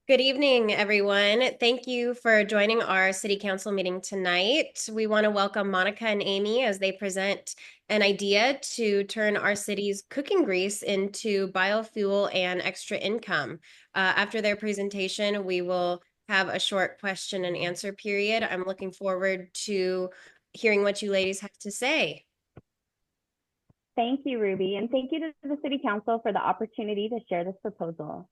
Good evening, everyone. Thank you for joining our City Council meeting tonight. We want to welcome Monica and Amy as they present an idea to turn our city's cooking grease into biofuel and extra income. After their presentation, we will have a short question and answer period. I'm looking forward to hearing what you ladies have to say. Thank you, Ruby, and thank you to the City Council for the opportunity to share this proposal.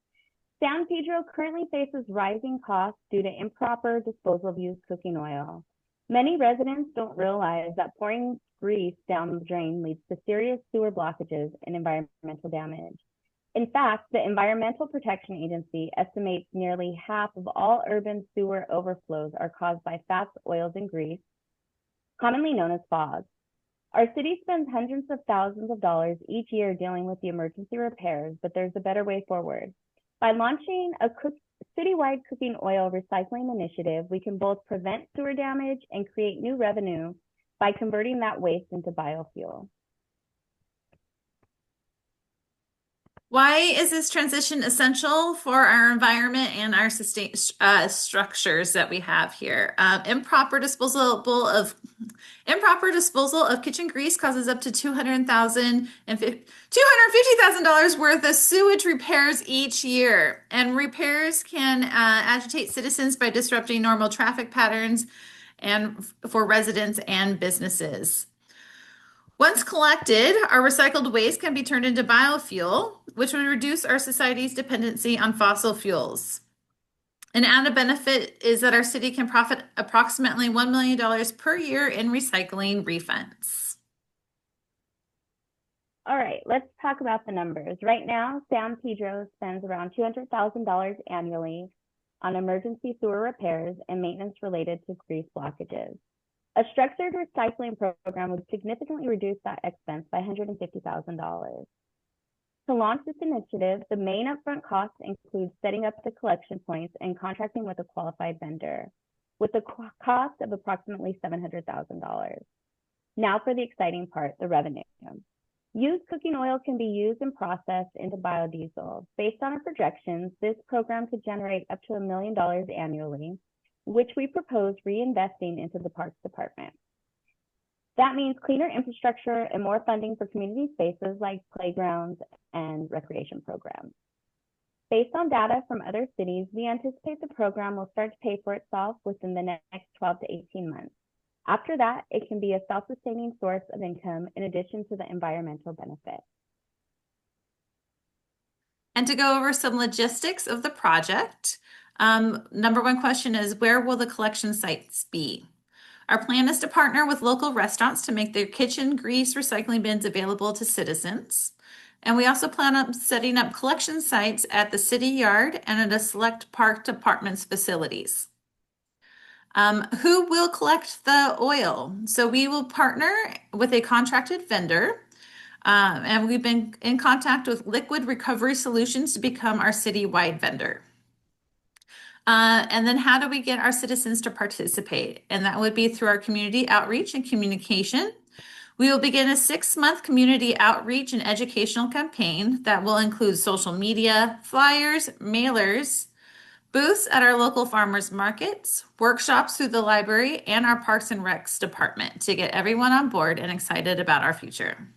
San Pedro currently faces rising costs due to improper disposal of used cooking oil. Many residents don't realize that pouring grease down the drain leads to serious sewer blockages and environmental damage. In fact, the Environmental Protection Agency estimates nearly half of all urban sewer overflows are caused by fats, oils, and grease, commonly known as FOGs. Our city spends hundreds of thousands of dollars each year dealing with the emergency repairs, but there's a better way forward. By launching a citywide cooking oil recycling initiative, we can both prevent sewer damage and create new revenue by converting that waste into biofuel. Why is this transition essential for our environment and our structures that we have here? Improper disposal of kitchen grease causes up to $250,000 worth of sewage repairs each year, and repairs can agitate citizens by disrupting normal traffic patterns and for residents and businesses. Once collected, our recycled waste can be turned into biofuel, which would reduce our society's dependency on fossil fuels. An added benefit is that our city can profit approximately $1 million per year in recycling refunds. All right, let's talk about the numbers. Right now, San Pedro spends around $200,000 annually on emergency sewer repairs and maintenance related to grease blockages. A structured recycling program would significantly reduce that expense by $150,000. To launch this initiative, the main upfront costs include setting up the collection points and contracting with a qualified vendor, with a cost of approximately $700,000. Now for the exciting part, the revenue. Used cooking oil can be used and processed into biodiesel. Based on our projections, this program could generate up to $1 million annually, which we propose reinvesting into the Parks Department. That means cleaner infrastructure and more funding for community spaces like playgrounds and recreation programs. Based on data from other cities, we anticipate the program will start to pay for itself within the next 12 to 18 months. After that, it can be a self-sustaining source of income in addition to the environmental benefit. And to go over some logistics of the project, number one question is, where will the collection sites be? Our plan is to partner with local restaurants to make their kitchen grease recycling bins available to citizens. And we also plan on setting up collection sites at the city yard and at a select park department's facilities. Who will collect the oil? So we will partner with a contracted vendor. And we've been in contact with Liquid Recovery Solutions to become our citywide vendor. And then how do we get our citizens to participate? And that would be through our community outreach and communication. We will begin a 6-month community outreach and educational campaign that will include social media, flyers, mailers, booths at our local farmers markets, workshops through the library, and our Parks and Recs department to get everyone on board and excited about our future.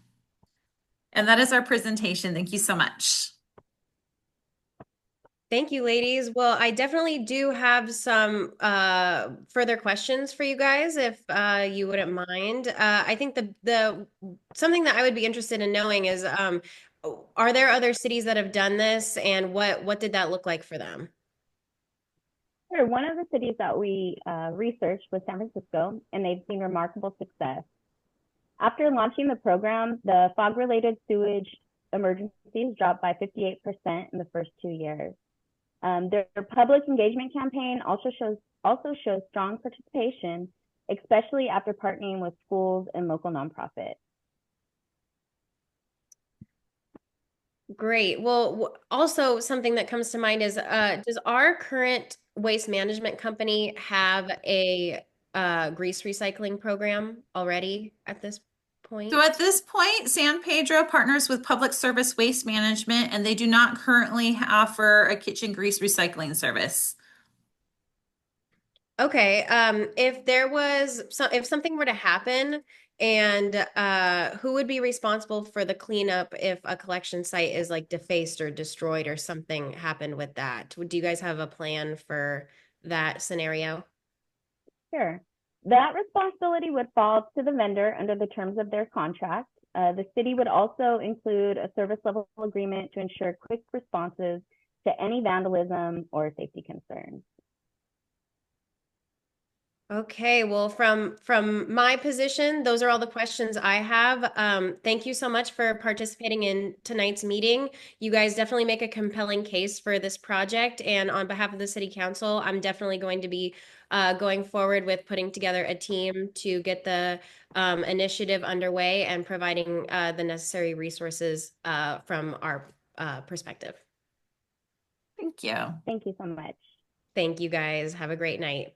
And that is our presentation. Thank you so much. Thank you, ladies. Well, I definitely do have some further questions for you guys, if you wouldn't mind. I think the something that I would be interested in knowing is, are there other cities that have done this, and what did that look like for them? Sure. One of the cities that we researched was San Francisco, and they've seen remarkable success. After launching the program, the fog-related sewage emergencies dropped by 58% in the first 2 years. Their public engagement campaign also shows strong participation, especially after partnering with schools and local nonprofits. Great. Well, also something that comes to mind is, does our current waste management company have a grease recycling program already at this point? So at this point, San Pedro partners with Public Service Waste Management, and they do not currently offer a kitchen grease recycling service. Okay, if there was if something were to happen and who would be responsible for the cleanup if a collection site is like defaced or destroyed or something happened with that? Do you guys have a plan for that scenario? Sure. That responsibility would fall to the vendor under the terms of their contract. The city would also include a service level agreement to ensure quick responses to any vandalism or safety concerns. Okay, well, from my position, those are all the questions I have. Thank you so much for participating in tonight's meeting. You guys definitely make a compelling case for this project, and on behalf of the City Council, I'm definitely going to be going forward with putting together a team to get the initiative underway and providing the necessary resources from our perspective. Thank you. Thank you so much. Thank you guys. Have a great night.